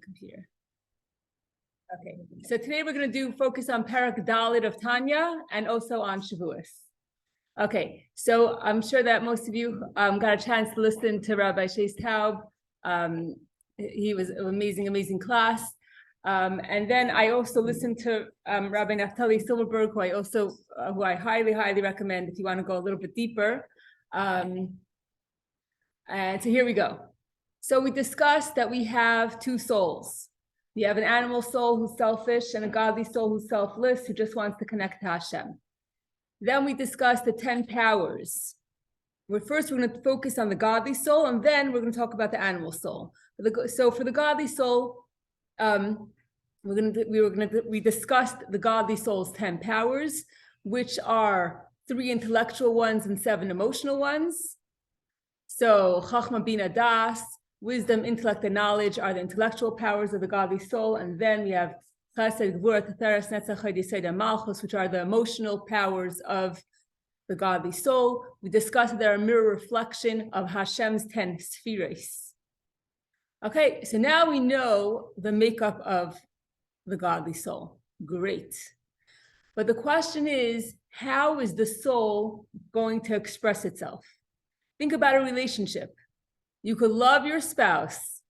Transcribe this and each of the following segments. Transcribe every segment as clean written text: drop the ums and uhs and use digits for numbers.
computer. Okay, so today we're going to focus on Perek Dalit of Tanya and also on Shavuos. Okay, so I'm sure that most of you got a chance to listen to Rabbi Shais Taub. He was an amazing class. And then I also listened to Rabbi Naftali Silverberg, who I highly recommend if you want to go a little bit deeper. And so here we go. So we discussed that we have two souls. We have an animal soul who's selfish and a godly soul who's selfless, who just wants to connect to Hashem. Then we discussed the 10 powers. First, we're going to focus on the godly soul, and then we're going to talk about the animal soul. So for the godly soul, we discussed the godly soul's 10 powers, which are 3 intellectual ones and 7 emotional ones. So Chachma Bina Das, wisdom, intellect, and knowledge are the intellectual powers of the godly soul, and then we have Chesed, Gvura, Tiferes, Netzach, Hod, Yesod, and Malchus, which are the emotional powers of the godly soul. We discussed that they're a mirror reflection of Hashem's 10 spheres. Okay, so now we know the makeup of the godly soul. Great. But the question is, how is the soul going to express itself? Think about a relationship. You could love your spouse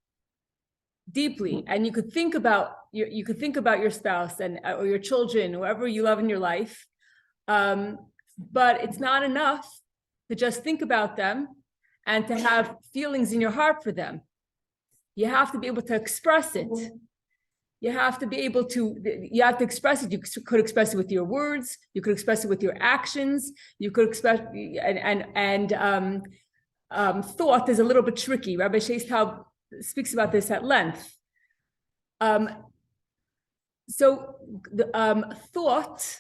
deeply, and you could think about your spouse and or your children, whoever you love in your life. But it's not enough to just think about them and to have feelings in your heart for them. You have to be able to express it. You have to express it. You could express it with your words. You could express it with your actions. You could express, thought is a little bit tricky. Rabbi Shais Taub speaks about this at length. Thought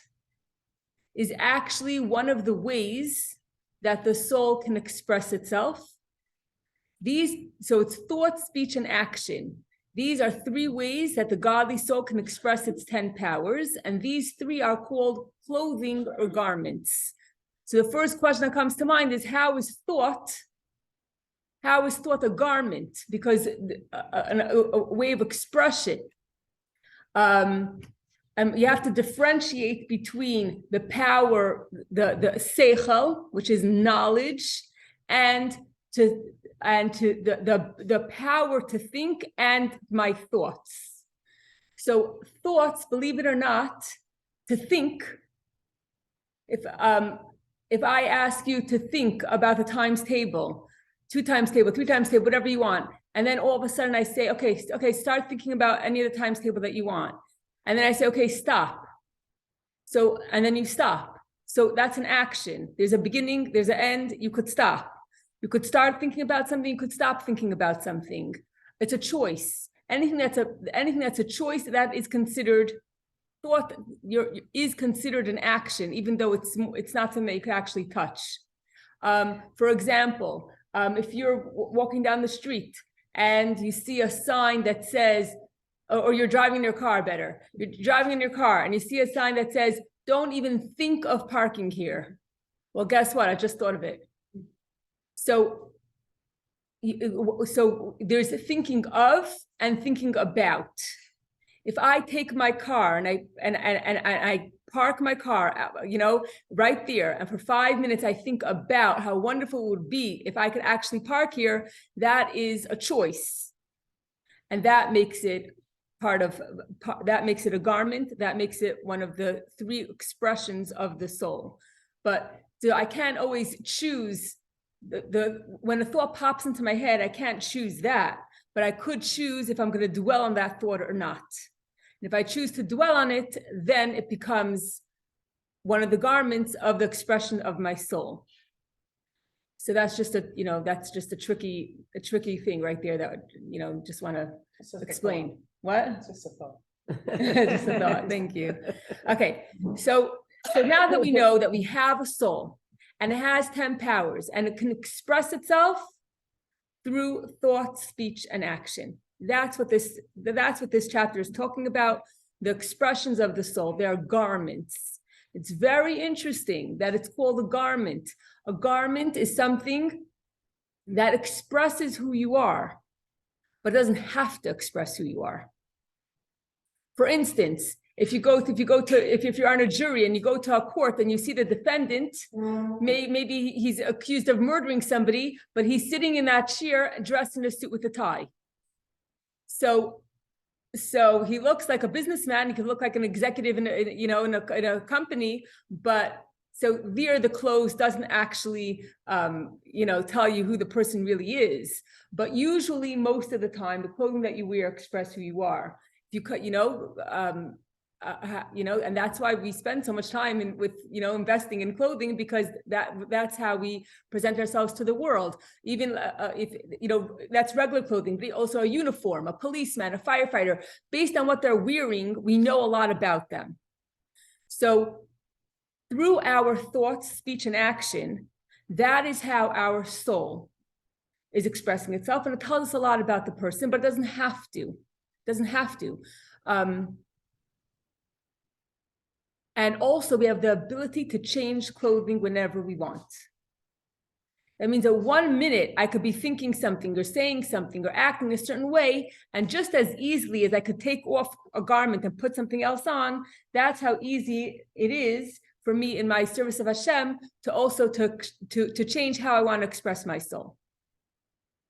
is actually one of the ways that the soul can express itself. So it's thought, speech, and action. These are 3 ways that the godly soul can express its 10 powers, and these 3 are called clothing or garments. So the first question that comes to mind is, how is thought a garment? Because a way of expression. And you have to differentiate between the power, the seichel, which is knowledge, and the power to think, and my thoughts. So thoughts, believe it or not, to think. If I ask you to think about the times table, 2 times table, 3 times table, whatever you want, and then all of a sudden I say, okay, start thinking about any of the times table that you want. And then I say, okay, stop. So, and then you stop. So that's an action. There's a beginning, there's an end. You could stop. You could start thinking about something. You could stop thinking about something. It's a choice. Anything that's a choice that is considered thought, is considered an action, even though it's not something that you could actually touch. For example, if you're walking down the street and you see a sign that says, or you're driving in your car, you're driving in your car and you see a sign that says, don't even think of parking here. Well, guess what? I just thought of it. So there's thinking of and thinking about. If I take my car and I park my car, right there, and for 5 minutes I think about how wonderful it would be if I could actually park here, that is a choice, and that makes it that makes it a garment. That makes it one of the 3 expressions of the soul. But so I can't always choose when a thought pops into my head. I can't choose that, but I could choose if I'm going to dwell on that thought or not. And if I choose to dwell on it, then it becomes one of the garments of the expression of my soul. So that's just a tricky thing right there that just want to explain. What? Just a thought. Just a thought. Thank you. Okay, so now that we know that we have a soul and it has 10 powers and it can express itself through thought, speech, and action. That's what this chapter is talking about, the expressions of the soul. They are garments. It's very interesting that it's called a garment. A garment is something that expresses who you are. but it doesn't have to express who you are. For instance, if you're on a jury and you go to a court and you see the defendant, maybe he's accused of murdering somebody, but he's sitting in that chair dressed in a suit with a tie. So he looks like a businessman. He can look like an executive in a company, but so there the clothes doesn't actually tell you who the person really is. But usually, most of the time, the clothing that you wear express who you are. If you and that's why we spend so much time investing in clothing, because that's how we present ourselves to the world. Even if that's regular clothing, but also a uniform, a policeman, a firefighter. Based on what they're wearing, we know a lot about them. So through our thoughts, speech, and action, that is how our soul is expressing itself, and it tells us a lot about the person, but it doesn't have to. And also, we have the ability to change clothing whenever we want. That means that 1 minute I could be thinking something or saying something or acting a certain way, and just as easily as I could take off a garment and put something else on, that's how easy it is for me in my service of Hashem to also to change how I want to express my soul.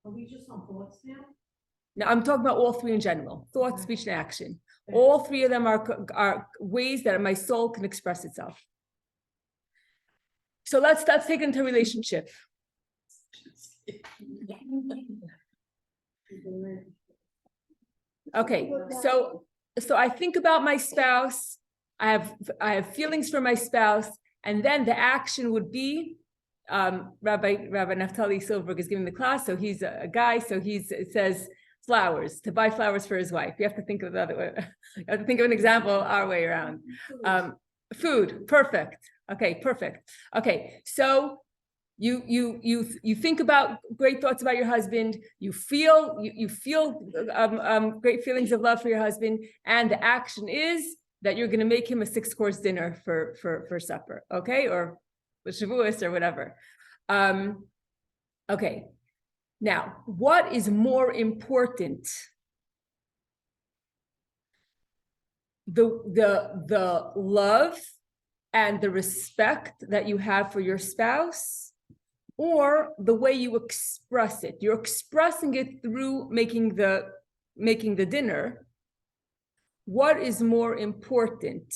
Are we just on thoughts now? Now, I'm talking about all three in general: thought, speech, and action. All three of them are ways that my soul can express itself. So let's take it into relationship. Okay, so I think about my spouse. I have feelings for my spouse, and then the action would be Rabbi Naftali Silverberg is giving the class. So he's a guy. So it says flowers, to buy flowers for his wife. You have to think of the other way. You have to think of an example our way around. Food, perfect. Okay, perfect. Okay, so you think about great thoughts about your husband. You feel great feelings of love for your husband, and the action is that you're going to make him a 6-course dinner for supper. Okay, or with Shavuos or whatever. Okay. Now, what is more important? The love and the respect that you have for your spouse, or the way you express it? You're expressing it through making the dinner. What is more important?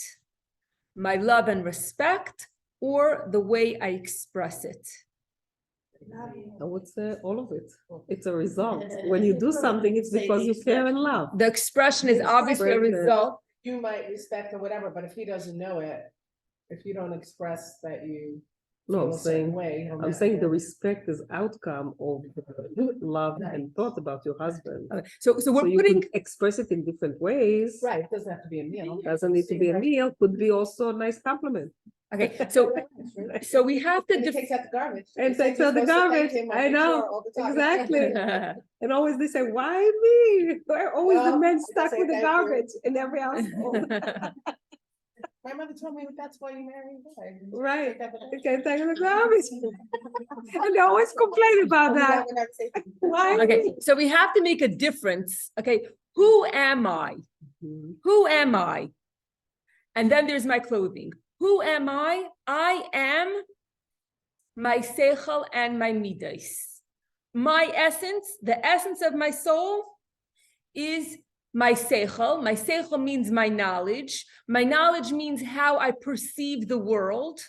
My love and respect, or the way I express it? I would say all of it. It's a result. When you do something, it's because you care and love. The expression is obviously a result. You might respect or whatever, but if he doesn't know it, if you don't express that you No, I'm saying the respect is outcome of love and thought about your husband. So we're putting can express it in different ways. Right, it doesn't have to be a meal. Doesn't need to be a meal, could be also a nice compliment. Okay, so we have to takes out the garbage. And takes out the garbage. I know, exactly. And always they say, why me? Why are always the men stuck with the garbage in every household? My mother told me that's why you married her. Right. You can't take the garbage. And they always complain about that. Why? Okay, so we have to make a difference. Okay, who am I? Who am I? And then there's my clothing. Who am I? I am my seichel and my midos. My essence, the essence of my soul, is my seichel. My seichel means my knowledge. My knowledge means how I perceive the world.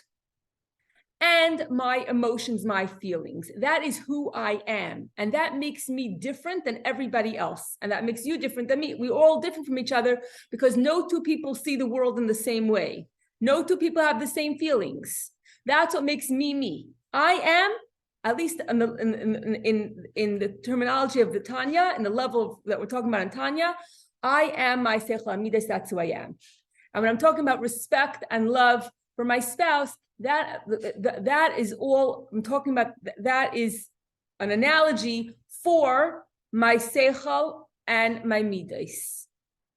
And my emotions, my feelings. That is who I am. And that makes me different than everybody else. And that makes you different than me. We're all different from each other because no two people see the world in the same way. No two people have the same feelings. That's what makes me, me. I am, at least in the terminology of the Tanya, in the level that we're talking about in Tanya, I am my seichel amidas, that's who I am. And when I'm talking about respect and love for my spouse, that is all I'm talking about. That is an analogy for my seichel and my midas.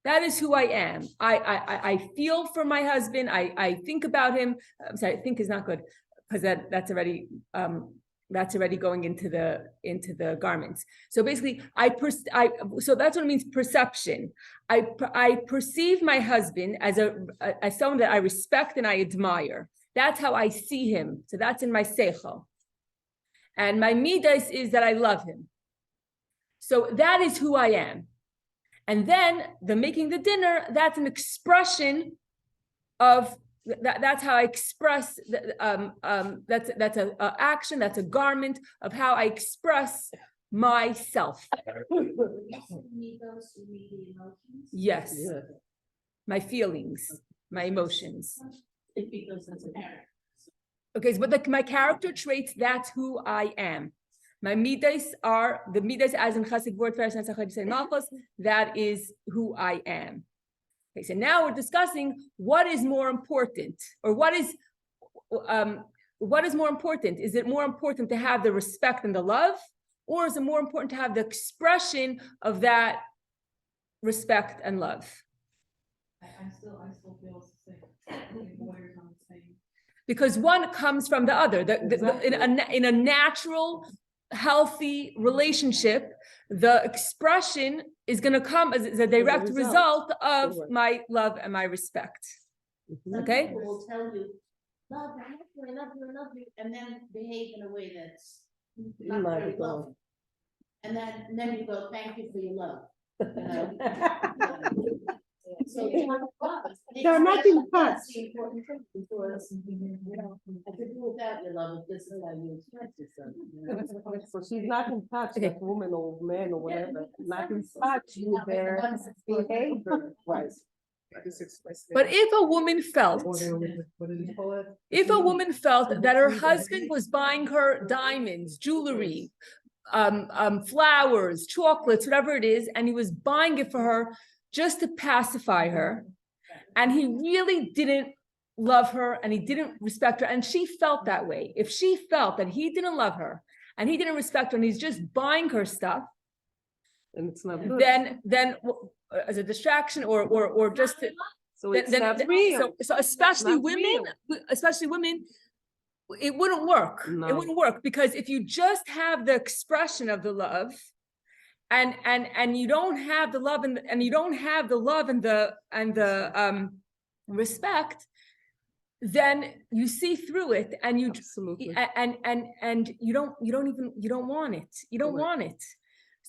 That is who I am. I feel for my husband. I think about him. I'm sorry, think is not good because that's already that's already going into the garments. So basically, so that's what it means, perception. I perceive my husband as someone that I respect and I admire. That's how I see him. So that's in my seichel. And my midas is that I love him. So that is who I am. And then the making the dinner, that's an expression of that's how I express. That's an action. That's a garment of how I express myself. Yes, my feelings, my emotions. Okay, but my character traits. That's who I am. My midas are the midas as in Chassid word first and Malchus. That is who I am. Okay, so now we're discussing what is more important, or what is more important? Is it more important to have the respect and the love, or is it more important to have the expression of that respect and love? I still feel the same. Because one comes from the other. In a natural, healthy relationship, the expression is going to come as a direct result of my love and my respect. Okay? People will tell you, love, I love you, and then behave in a way that's not very loving. And then you go, thank you for your love. So they're not in touch. That's the important thing, because I could do without your love if this is how you express yourself. So she's not in touch, that woman or man or whatever, not in touch with their behavior. Right. But if a woman felt, that her husband was buying her diamonds, jewelry, flowers, chocolates, whatever it is, and he was buying it for her just to pacify her, and he really didn't love her and he didn't respect her, and she felt that way. If she felt that he didn't love her and he didn't respect her and he's just buying her stuff, and it's not good. Then as a distraction or just to, so it's not real. So especially women, it wouldn't work. No. It wouldn't work, because if you just have the expression of the love and you don't have the love and you don't have the love and the respect, then you see through it and you Absolutely. and you don't want it. You don't want it.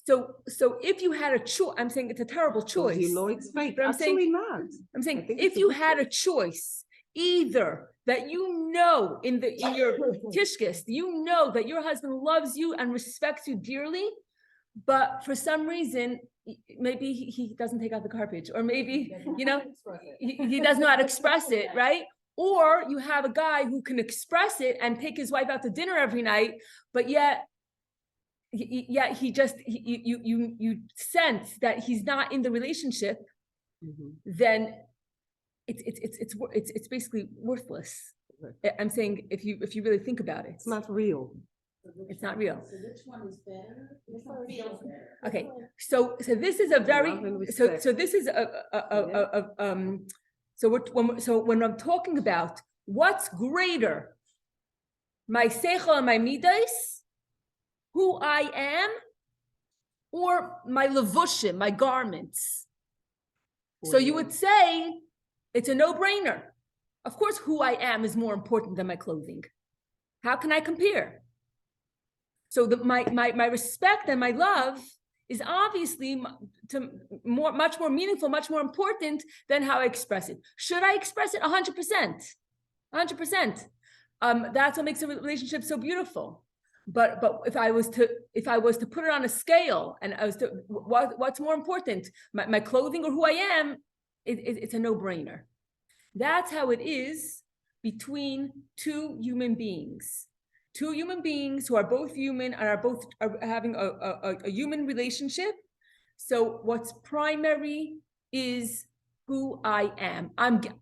So if you had a choice, I'm saying it's a terrible choice. You know it's fake. But I'm Actually not. I'm saying if you had a choice, either that in your tishkis, you know that your husband loves you and respects you dearly, but for some reason, maybe he doesn't take out the garbage, or maybe, he doesn't know how to express it, right? Or you have a guy who can express it and take his wife out to dinner every night, but yet he just, you sense that he's not in the relationship, then it's basically worthless. I'm saying if you really think about it, It's not real. It's not real. So which one is better? Which one feels better? Okay, so this is a very so this is so when I'm talking about what's greater, my seichel and my midas, who I am, or my levushim, my garments. So you would say it's a no-brainer. Of course, who I am is more important than my clothing. How can I compare? So my respect and my love is obviously much more meaningful, much more important than how I express it. Should I express it? 100%, 100%. That's what makes a relationship so beautiful. But if I was to put it on a scale, and I was to what's more important, my clothing or who I am, it's a no-brainer. That's how it is between two human beings. Two human beings who are both human and are having a human relationship. So what's primary is who I am.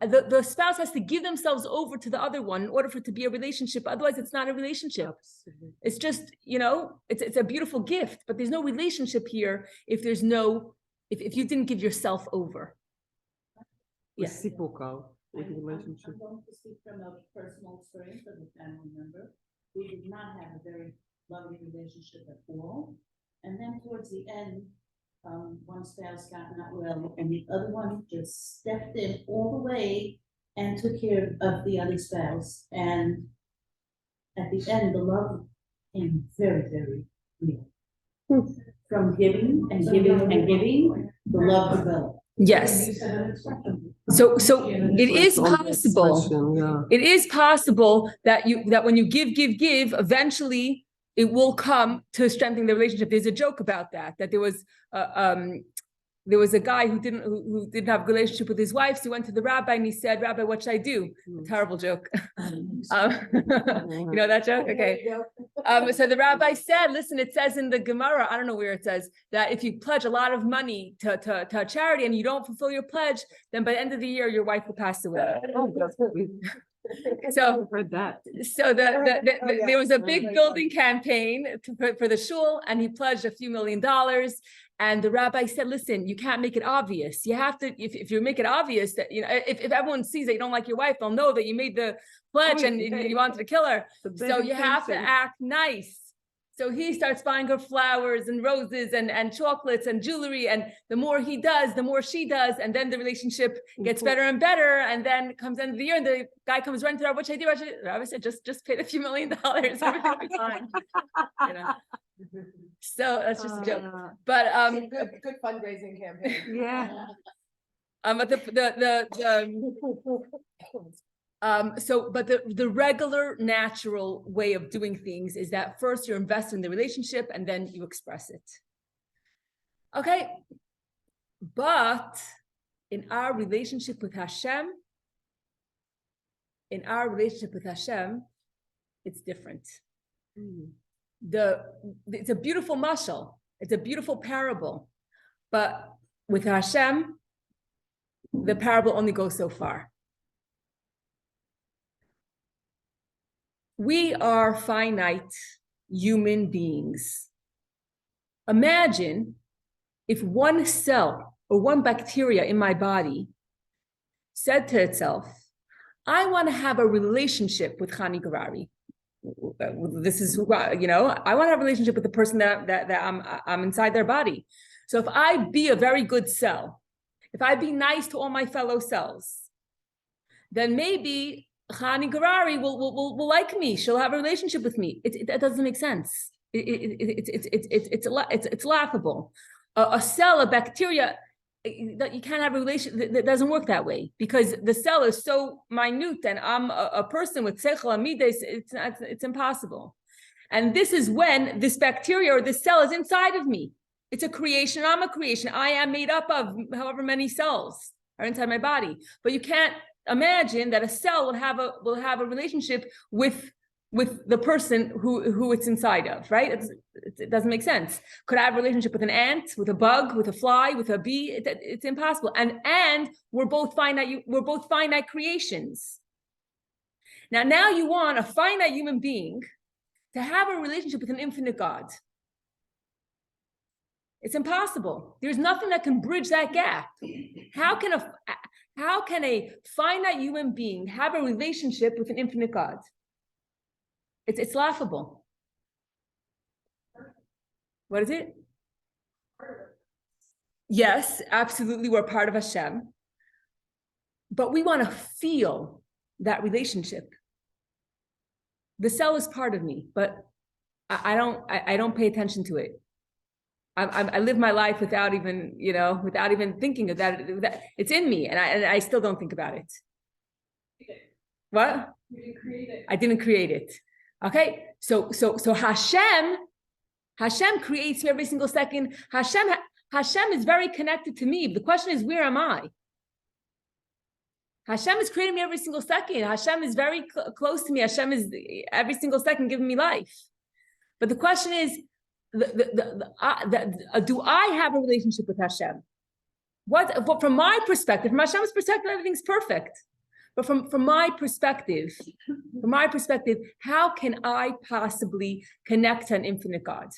The spouse has to give themselves over to the other one in order for it to be a relationship. Otherwise, it's not a relationship. Absolutely. It's just, it's a beautiful gift, but there's no relationship here if you didn't give yourself over. Reciprocal with the relationship. I'm going to speak from a personal experience of a family member. We did not have a very loving relationship at all. And then towards the end, one spouse got not well, and the other one just stepped in all the way and took care of the other spouse. And at the end, the love came very, very real. From giving and giving and giving, the love developed. Yes. So it is possible. It is possible that when you give, eventually it will come to strengthening the relationship. There's a joke about that there was a guy who didn't have a relationship with his wife, so he went to the rabbi and he said, "Rabbi, what should I do?" A terrible joke. You know that joke? Okay. So the rabbi said, "Listen, it says in the Gemara, I don't know where it says, that if you pledge a lot of money to a charity and you don't fulfill your pledge, then by the end of the year your wife will pass away." So heard that. So there was a big building campaign for the shul, and he pledged a few $1 million. And the rabbi said, "Listen, you can't make it obvious. You have to, if you make it obvious that, if everyone sees that you don't like your wife, they'll know that you made the pledge and you wanted to kill her. So you have to act nice." So he starts buying her flowers and roses and chocolates and jewelry. And the more he does, the more she does. And then the relationship gets better and better. And then comes end of the year and the guy comes running to the rabbi, "What should I do?" The rabbi said, just pay the few $1 million. Everything will be fine. So that's just a joke. But good fundraising campaign. Yeah. But the regular natural way of doing things is that first you're invested in the relationship and then you express it. Okay. But in our relationship with Hashem, it's different. It's a beautiful mashal. It's a beautiful parable. But with Hashem, the parable only goes so far. We are finite human beings. Imagine if one cell or one bacteria in my body said to itself, "I want to have a relationship with Chani Garari. This is who I want to have a relationship with the person that I'm inside their body. So if I be a very good cell, if I be nice to all my fellow cells, then maybe Chani Garari will like me. She'll have a relationship with me." That doesn't make sense. It's laughable. A cell, a bacteria, that you can't have a relation. That doesn't work that way, because the cell is so minute, and I'm a person with seichel amides. It's impossible. And this is when this bacteria or this cell is inside of me. It's a creation. I'm a creation. I am made up of however many cells are inside my body. But you can't imagine that a cell will have a relationship with the person who it's inside of, right? It doesn't make sense. Could I have a relationship with an ant, with a bug, with a fly, with a bee? It's impossible. And we're both finite creations. Now you want a finite human being to have a relationship with an infinite God. It's impossible. There's nothing that can bridge that gap. How can a finite human being have a relationship with an infinite God? It's laughable. What is it? Yes, absolutely, we're part of Hashem. But we want to feel that relationship. The cell is part of me, but I don't pay attention to it. I live my life without even thinking of that. It's in me, and I still don't think about it. What? You didn't create it. I didn't create it. Okay, so Hashem creates me every single second. Hashem is very connected to me. The question is, where am I? Hashem is creating me every single second. Hashem is very close to me. Hashem is every single second giving me life. But the question is, do I have a relationship with Hashem? What from my perspective, from Hashem's perspective, everything's perfect. But from my perspective, how can I possibly connect to an infinite God?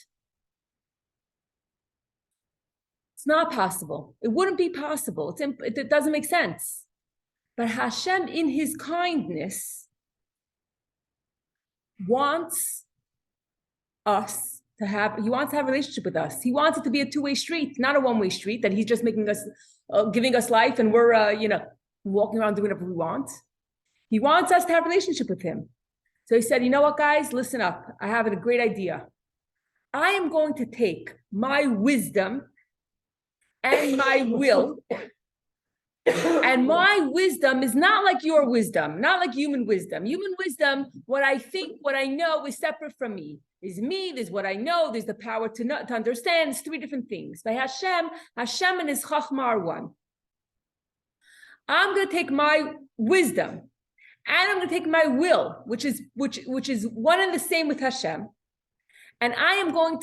It's not possible. It wouldn't be possible. It doesn't make sense. But Hashem, in His kindness, wants us to have, he wants to have a relationship with us. He wants it to be a two-way street, not a one-way street that he's just making us, giving us life and we're, walking around doing whatever we want. He wants us to have a relationship with him. So he said, you know what, guys, listen up. I have a great idea. I am going to take my wisdom and my will, and my wisdom is not like your wisdom, not like human wisdom. Human wisdom, what I think, what I know is separate from me. Is me, there's what I know, there's the power to understand. It's three different things. By Hashem and his Chachma are one. I'm going to take my wisdom and I'm going to take my will, which is one and the same with Hashem. And I am going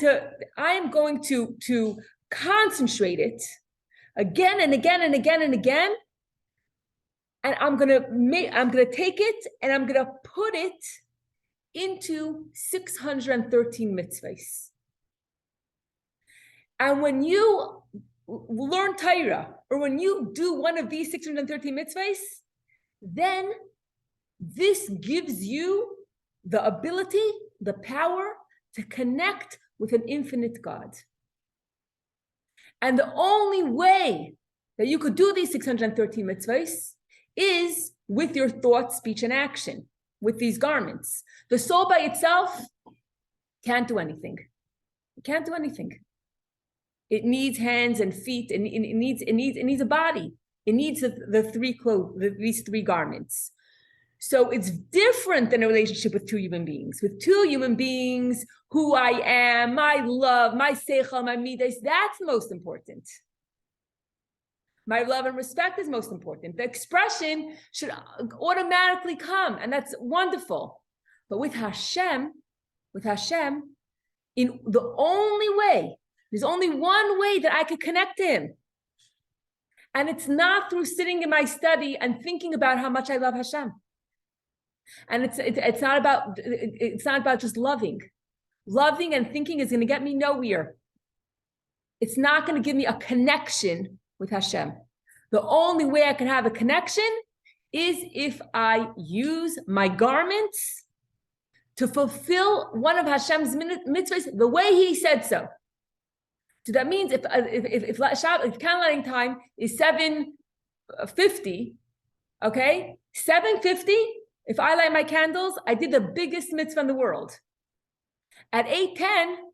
to concentrate it again and again and again and again. And I'm going to take it and I'm going to put it into 613 mitzvahs. And when you learn Torah, or when you do one of these 613 mitzvahs, then this gives you the ability, the power to connect with an infinite God. And the only way that you could do these 613 mitzvahs is with your thought, speech, and action, with these garments. The soul by itself can't do anything. It can't do anything. It needs hands and feet, and it needs a body. It needs these three garments. So it's different than a relationship with two human beings. With two human beings, who I am, my love, my seichel, my midas, that's most important. My love and respect is most important. The expression should automatically come, and that's wonderful. But with Hashem, in the only way, there's only one way that I could connect to him. And it's not through sitting in my study and thinking about how much I love Hashem. And it's not about just loving. Loving and thinking is going to get me nowhere. It's not going to give me a connection with Hashem. The only way I can have a connection is if I use my garments to fulfill one of Hashem's mitzvahs the way he said so. So that means if candle time is 7:50, okay, 7:50. If I light my candles, I did the biggest mitzvah in the world. At 8:10,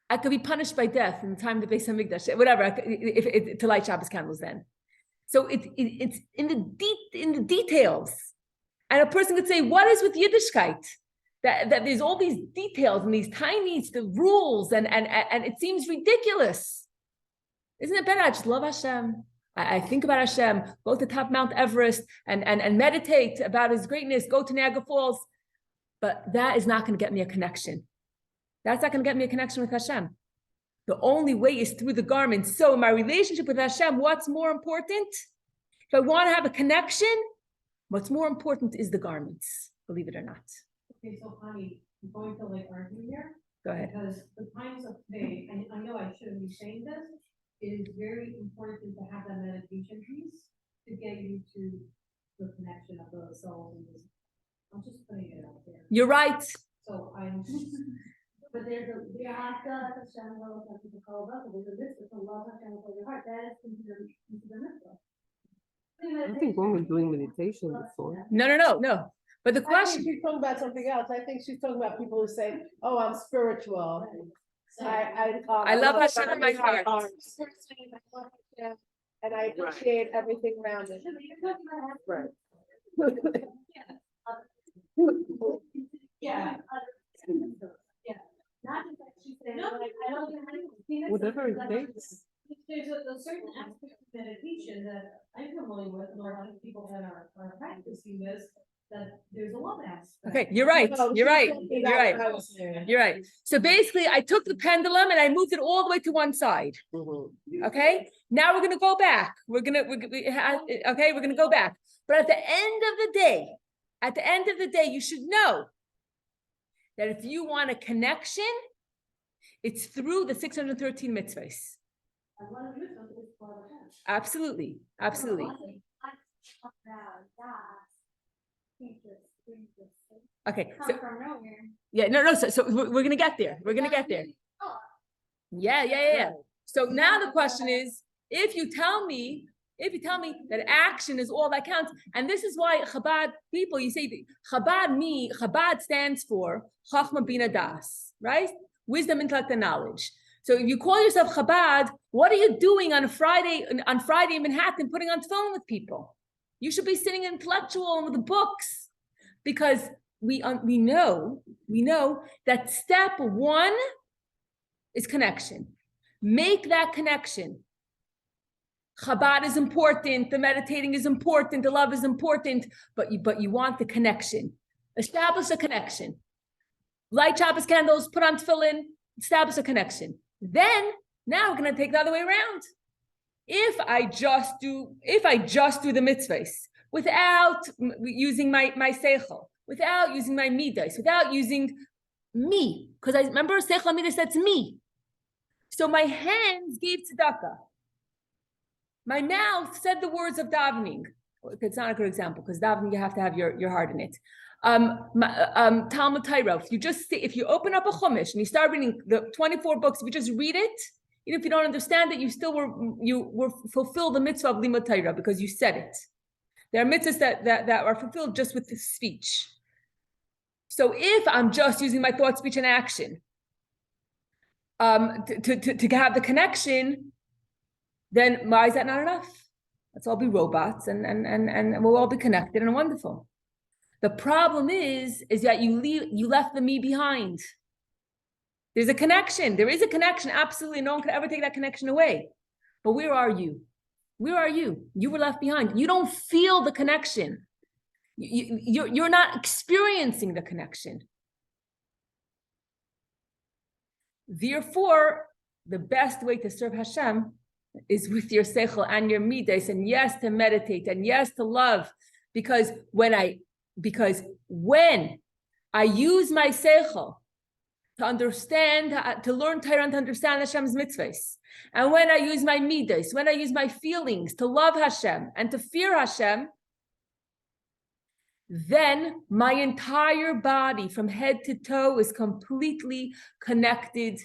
I could be punished by death in the time of the Beis Hamikdash, whatever, to light Shabbos candles then. So it's in the details. And a person could say, what is with Yiddishkeit? That there's all these details and these tiny rules, and it seems ridiculous. Isn't it better? I just love Hashem. I think about Hashem, go to top Mount Everest and meditate about his greatness, go to Niagara Falls. But that is not going to get me a connection. That's not going to get me a connection with Hashem. The only way is through the garments. So in my relationship with Hashem, what's more important? If I want to have a connection, what's more important is the garments, believe it or not. Okay, so honey, I'm going to argue here. Go ahead. Because the times of today, and I know I shouldn't be saying this, it is very important to have that meditation piece to get you to the connection of the soul. I'm just putting it out there. You're right. So I'm. But there's a Hashem love to call up. There's a list of love Hashem with your heart. That is into the mitzvah. I don't think one was doing meditation before. No. But the I question, think she's talking about something else. I think she's talking about people who say, "Oh, I'm spiritual. I love Hashem in my heart. And I appreciate everything around it." Right. Yeah. Not just that she's saying, I don't know. Whatever it takes. There's a certain aspect of meditation that I'm familiar with, and a lot of people that are practicing this, that there's a love aspect. okay, you're right. You're right. So basically, I took the pendulum and I moved it all the way to one side. Okay, now we're gonna go back. We're gonna go back. But at the end of the day, you should know that if you want a connection, it's through the 613 mitzvahs. Absolutely. Okay, so, Come from nowhere. yeah, no, so we're gonna get there. We're gonna get there. Yeah. So now the question is, if you tell me that action is all that counts, and this is why Chabad people, you say Chabad stands for Chachma Bina Das, right? Wisdom, intellect, and knowledge. So if you call yourself Chabad, what are you doing on Friday in Manhattan, putting on tefillin with people? You should be sitting intellectual with the books, because we know that step one is connection. Make that connection. Chabad is important, the meditating is important, the love is important, but you want the connection. Establish a connection. Light Shabbos candles, put on tefillin, establish a connection. Then, now we're going to take the other way around. If I just do the mitzvahs without using my seichel, without using my midas, without using me, because I remember seichel midas, that's me. So my hands gave tzedakah. My mouth said the words of davening. It's not a good example because davening, you have to have your heart in it. Talmud Torah. If you open up a chumash and you start reading the 24 books, if you just read it, even if you don't understand it, you were fulfilled the mitzvah of limud Torah because you said it. There are mitzvahs that are fulfilled just with the speech. So if I'm just using my thought, speech, and action to have the connection, then why is that not enough? Let's all be robots and we'll all be connected and wonderful. The problem is that you left the me behind. There's a connection. There is a connection. Absolutely. No one could ever take that connection away. But where are you? Where are you? You were left behind. You don't feel the connection. You're not experiencing the connection. Therefore, the best way to serve Hashem is with your seichel and your midas, and yes, to meditate, and yes, to love, because when I use my seichel to understand, to learn Torah and to understand Hashem's mitzvahs, and when I use my midas, when I use my feelings to love Hashem and to fear Hashem, then my entire body from head to toe is completely connected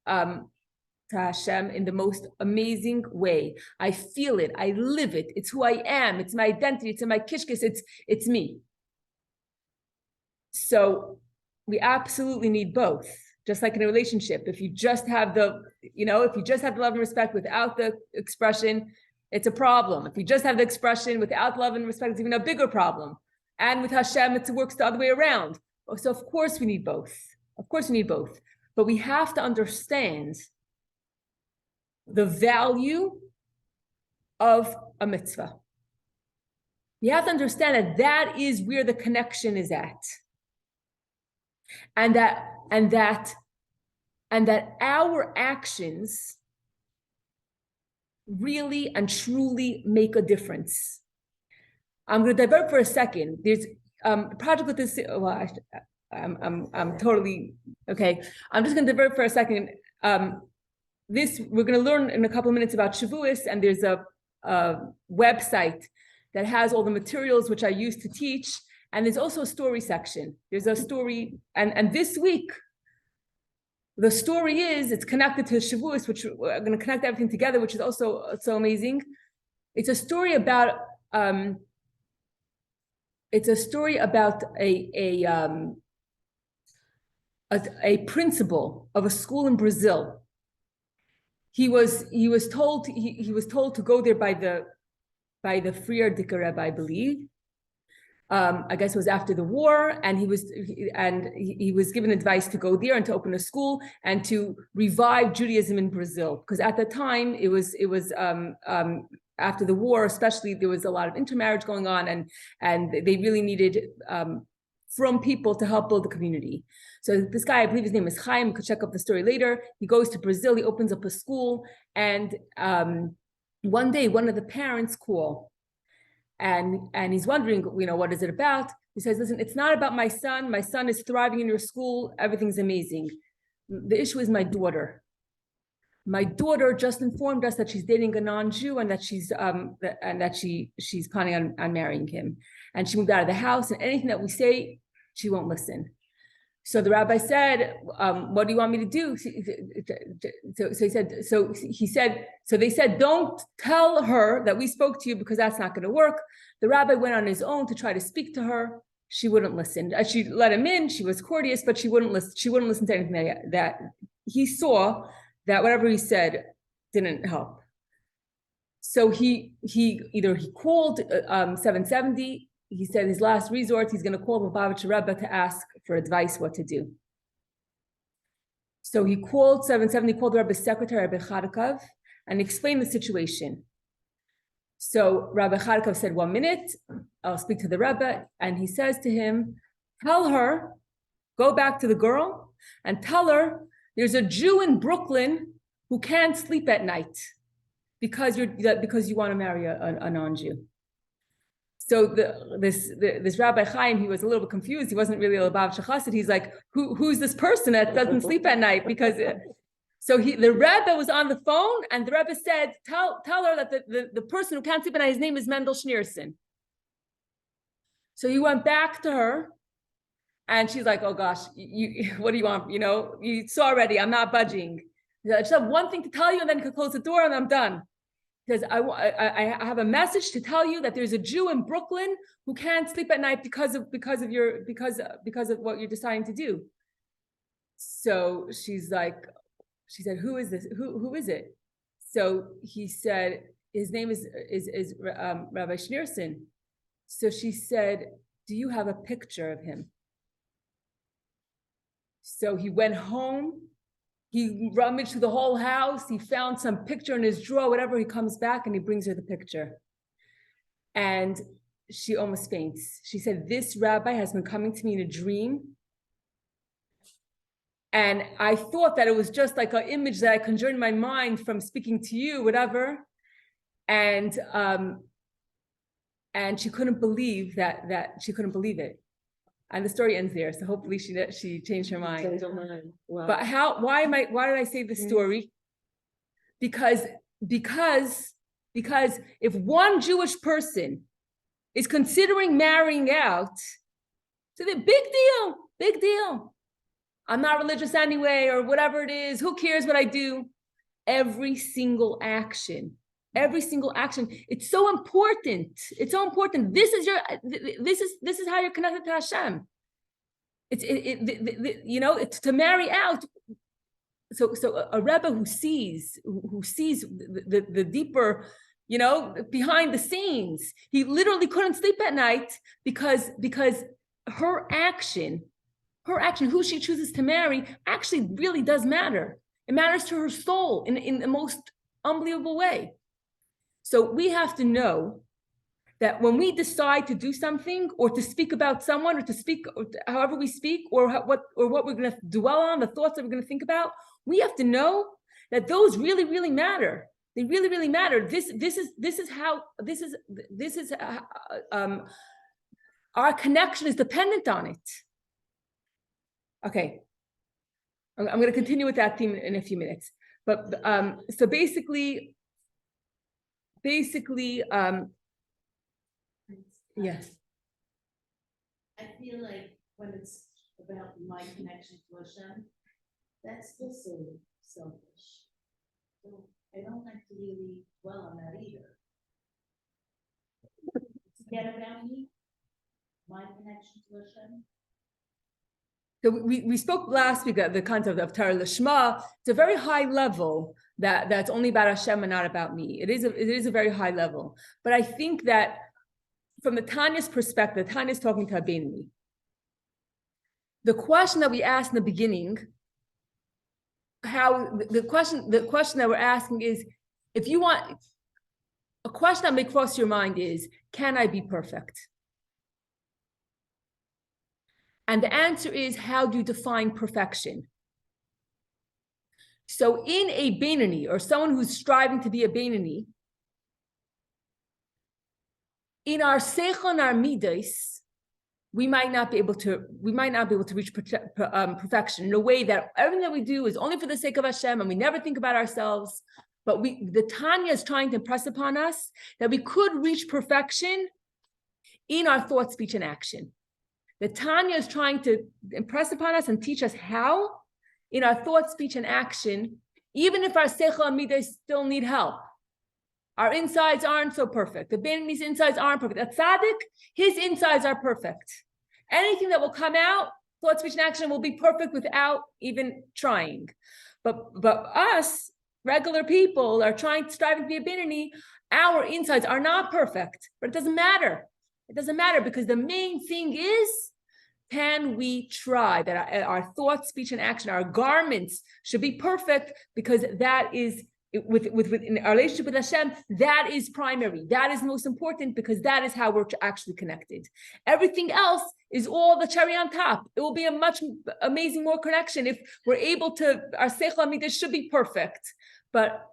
to Hashem in the most amazing way. I feel it, I live it, it's who I am, it's my identity, it's in my kishkis, it's me. So we absolutely need both, just like in a relationship. If you just have the love and respect without the expression, it's a problem. If you just have the expression without love and respect, it's even a bigger problem. And with Hashem, it works the other way around. So of course we need both. Of course we need both. But we have to understand the value of a mitzvah. You have to understand that is where the connection is at. And that our actions really and truly make a difference. I'm going to divert for a second. There's a project with this. Well, I'm totally okay. I'm just going to divert for a second. We're going to learn in a couple of minutes about Shavuos, and there's a website that has all the materials which I use to teach. And there's also a story section. There's a story, and this week, the story is, it's connected to Shavuos, which we're going to connect everything together, which is also so amazing. It's a story about a principal of a school in Brazil. He was told to go there by the Freer Dicker Rebbe, I believe. I guess it was after the war, and he was given advice to go there and to open a school and to revive Judaism in Brazil, because at the time it was after the war, especially, there was a lot of intermarriage going on, and they really needed from people to help build the community. So this guy, I believe his name is Chaim, you could check up the story later. He goes to Brazil, he opens up a school, and one day one of the parents call. And he's wondering, what is it about? He says, listen, it's not about my son. My son is thriving in your school. Everything's amazing. The issue is my daughter. my daughter just informed us that she's dating a non-Jew and that she's planning on marrying him. And she moved out of the house, and anything that we say, she won't listen. So the rabbi said, what do you want me to do? So they said, don't tell her that we spoke to you, because that's not going to work. The rabbi went on his own to try to speak to her. She wouldn't listen. She let him in. She was courteous, but she wouldn't listen. She wouldn't listen to anything that he saw, that whatever he said didn't help. So he called 770. He said his last resort, he's going to call the Lubavitcher Rebbe to ask for advice what to do. So he called 770, called the Rebbe's secretary, Rabbi Chadakov, and explained the situation. So Rabbi Chadakov said, 1 minute, I'll speak to the Rebbe. And he says to him, tell her, go back to the girl and tell her there's a Jew in Brooklyn who can't sleep at night because you want to marry a non-Jew. So this Rabbi Chaim, he was a little bit confused. He wasn't really a Lubavitcher Chassid. He's like, who's this person that doesn't sleep at night? Because the Rebbe was on the phone, and the Rebbe said, tell her that the person who can't sleep at night, his name is Mendel Schneerson. So he went back to her, and she's like, oh gosh, what do you want? You saw already, I'm not budging. I just have one thing to tell you, and then you can close the door and I'm done. Because I have a message to tell you that there's a Jew in Brooklyn who can't sleep at night because of what you're deciding to do. So she said, who is this? Who is it? So he said, his name is Rabbi Schneerson. So she said, do you have a picture of him? So he went home. He rummaged through the whole house. He found some picture in his drawer, whatever. He comes back and he brings her the picture. And she almost faints. She said, this rabbi has been coming to me in a dream. And I thought that it was just like an image that I conjured in my mind from speaking to you, whatever. And she couldn't believe that she couldn't believe it. And the story ends there. So hopefully she changed her mind. Wow. But why did I say this story? Because if one Jewish person is considering marrying out, so the big deal. I'm not religious anyway, or whatever it is. Who cares what I do? Every single action. It's so important. It's so important. This is how you're connected to Hashem. It's to marry out. So a Rebbe who sees the deeper, behind the scenes. He literally couldn't sleep at night because her action, who she chooses to marry, actually really does matter. It matters to her soul in the most unbelievable way. So we have to know that when we decide to do something, or to speak about someone, or to speak however we speak, or what we're going to dwell on, the thoughts that we're going to think about, we have to know that those really, really matter. They really, really matter. Our connection is dependent on it. Okay, I'm going to continue with that theme in a few minutes. But so basically, yes. I feel like when it's about my connection to Hashem, that's still so selfish. So I don't like to really dwell on that either. Forget about me, my connection to Hashem. So we spoke last week of the concept of Torah Lishma. It's a very high level that's only about Hashem and not about me. It is a very high level. But I think that from the Tanya's perspective, Tanya's talking to Abinmi. The question that we asked in the beginning, the question that we're asking is, if you want, a question that may cross your mind is, can I be perfect? And the answer is, how do you define perfection? So in a Beinoni, or someone who's striving to be a Beinoni, in our Seichel and our Midos, we might not be able to reach perfection in a way that everything that we do is only for the sake of Hashem and we never think about ourselves. But the Tanya is trying to impress upon us that we could reach perfection in our thought, speech, and action. The Tanya is trying to impress upon us and teach us how in our thought, speech, and action, even if our seichel and midah still need help. Our insides aren't so perfect. The Benini's insides aren't perfect. A tzaddik, his insides are perfect. Anything that will come out, thought, speech, and action will be perfect without even trying. But us, regular people, are striving to be a Benini. Our insides are not perfect, but it doesn't matter. It doesn't matter because the main thing is, can we try that our thought, speech, and action, our garments should be perfect, because that is in our relationship with Hashem, that is primary. That is most important, because that is how we're actually connected. Everything else is all the cherry on top. It will be a much amazing more connection if we're able to, our seichel midah should be perfect. But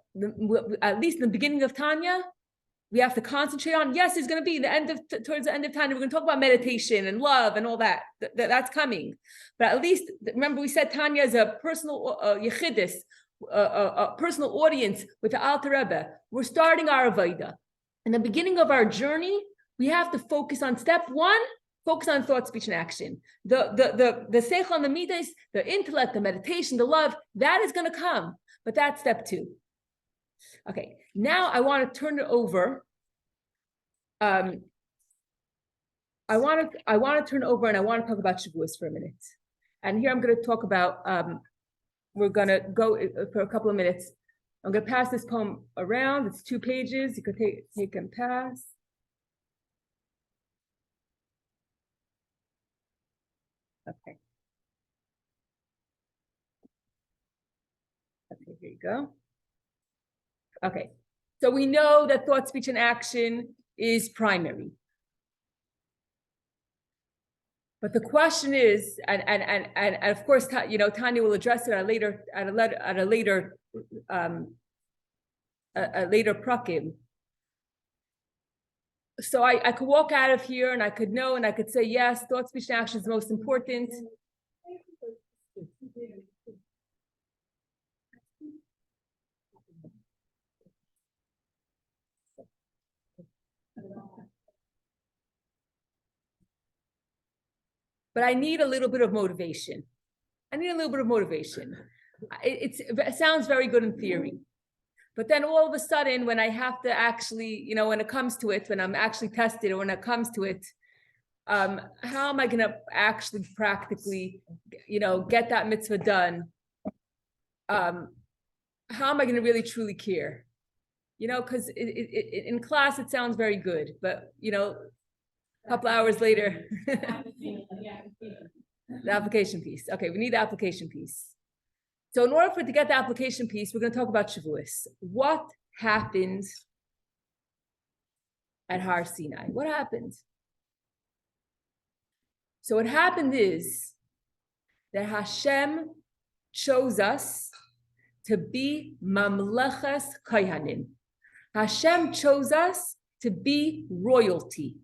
at least in the beginning of Tanya, we have to concentrate on, yes, it's going to be towards the end of Tanya, we're going to talk about meditation and love and all that. That's coming. But at least, remember we said Tanya is a personal yechidus, a personal audience with the Alter Rebbe. We're starting our avodah. In the beginning of our journey, we have to focus on step one, focus on thought, speech, and action. The seichel and the midas, the intellect, the meditation, the love, that is going to come. But that's step two. Okay, now I want to turn it over. I want to turn over and I want to talk about Shavuos for a minute. And here I'm going to talk about, we're going to go for a couple of minutes. I'm going to pass this poem around. It's 2 pages. You could take and pass. Okay. Okay, here you go. Okay, so we know that thought, speech, and action is primary. But the question is, and of course, Tanya will address it at a later prakim. So I could walk out of here and I could know and I could say, yes, thought, speech, and action is most important. But I need a little bit of motivation. It sounds very good in theory. But then all of a sudden, when I have to actually, when it comes to it, when I'm actually tested, or when it comes to it, how am I going to actually practically, get that mitzvah done? How am I going to really truly care? Because in class, it sounds very good, but, a couple hours later, the application piece. Okay, we need the application piece. So in order for it to get the application piece, we're going to talk about Shavuos. What happened at Har Sinai? What happened? So what happened is that Hashem chose us to be mamlechas kohanim. Hashem chose us to be royalty.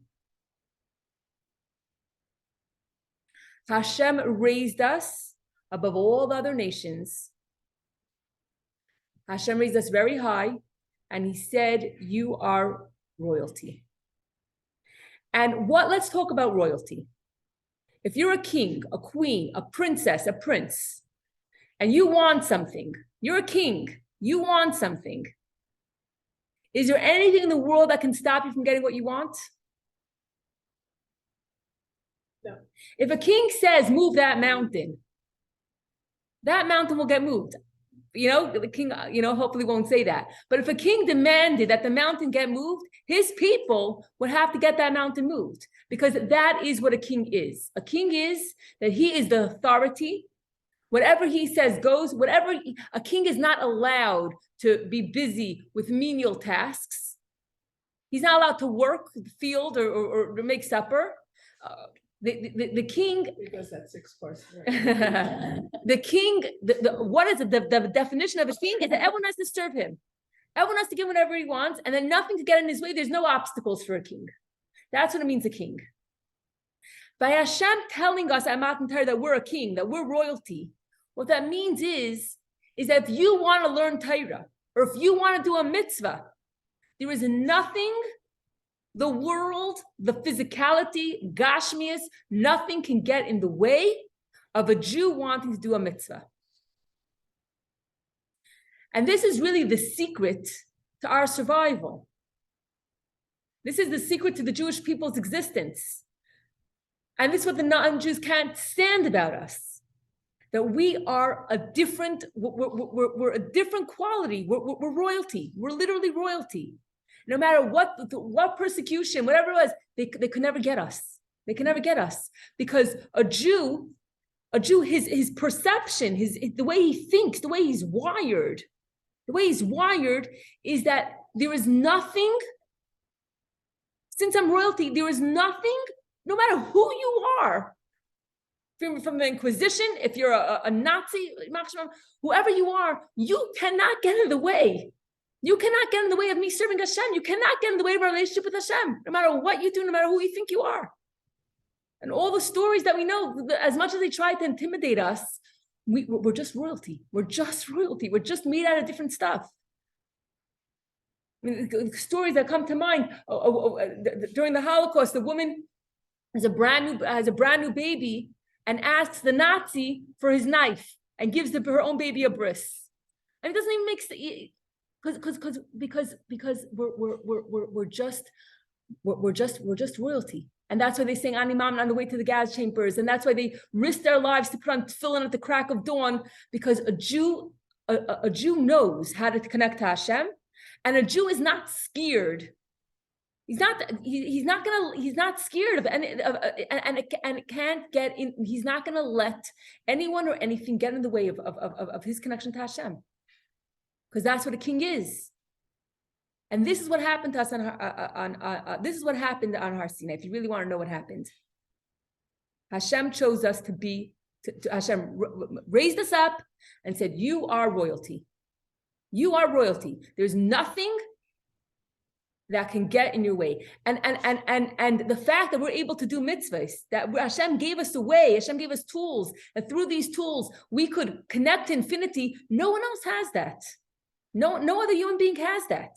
Hashem raised us above all the other nations. Hashem raised us very high, and he said, you are royalty. And let's talk about royalty. If you're a king, a queen, a princess, a prince, and you want something, you're a king, you want something, is there anything in the world that can stop you from getting what you want? No. If a king says, move that mountain will get moved. The king, hopefully won't say that. But if a king demanded that the mountain get moved, his people would have to get that mountain moved, because that is what a king is. A king is that he is the authority. Whatever he says goes. A king is not allowed to be busy with menial tasks. He's not allowed to work the field or make supper. The king, because that's 6 courses. The king, what is it? The definition of a king is that everyone has to serve him. Everyone has to give whatever he wants, and then nothing to get in his way. There's no obstacles for a king. That's what it means, a king. By Hashem telling us at Matan Torah that we're a king, that we're royalty, what that means is that if you want to learn Torah, or if you want to do a mitzvah, there is nothing, the world, the physicality, gashmias, nothing can get in the way of a Jew wanting to do a mitzvah. And this is really the secret to our survival. This is the secret to the Jewish people's existence. And this is what the non-Jews can't stand about us. That we are a different, we're a different quality. We're royalty. We're literally royalty. No matter what persecution, whatever it was, they could never get us. They can never get us. Because a Jew, his perception, the way he thinks, the way he's wired is that there is nothing, since I'm royalty, there is nothing, no matter who you are, from the Inquisition, if you're a Nazi, whoever you are, you cannot get in the way. You cannot get in the way of me serving Hashem. You cannot get in the way of our relationship with Hashem, no matter what you do, no matter who you think you are. And all the stories that we know, as much as they try to intimidate us, we're just royalty. We're just royalty. We're just made out of different stuff. I mean, the stories that come to mind, during the Holocaust, the woman has a brand new baby and asks the Nazi for his knife and gives her own baby a bris. And it doesn't even make sense, because we're just royalty. And that's why they sing Ani Mam on the way to the gas chambers. And that's why they risk their lives to put on tefillin at the crack of dawn, because a Jew knows how to connect to Hashem, and a Jew is not scared. He's not scared of any, and can't get in. He's not going to let anyone or anything get in the way of his connection to Hashem, because that's what a king is. And this is what happened to us this is what happened on Har Sinai. If you really want to know what happened, Hashem chose us Hashem raised us up and said, "You are royalty. You are royalty. There's nothing that can get in your way." And the fact that we're able to do mitzvahs, that Hashem gave us a way, Hashem gave us tools, and through these tools we could connect to infinity. No one else has that. No other human being has that.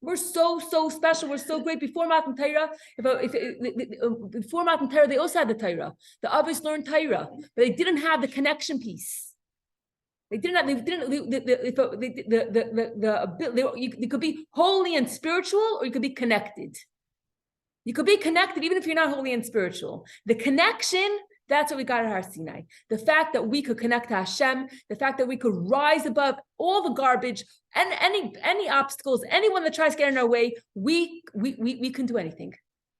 We're so special. We're so great. Before Matan Torah, before Matan Torah, they also had the Torah. The Avos learned Torah, but they didn't have the connection piece. You could be holy and spiritual, or you could be connected. You could be connected even if you're not holy and spiritual. The connection, that's what we got at Har Sinai. The fact that we could connect to Hashem, the fact that we could rise above all the garbage and any obstacles, anyone that tries to get in our way, we can do anything.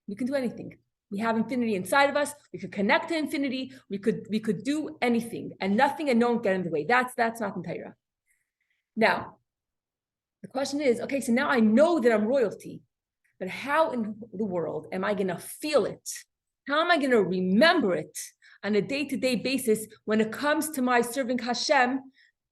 We can do anything. We have infinity inside of us. We could connect to infinity. We could do anything, and nothing and no one get in the way. That's Matan Torah. Now, the question is, okay, so now I know that I'm royalty, but how in the world am I going to feel it? How am I going to remember it on a day-to-day basis when it comes to my serving Hashem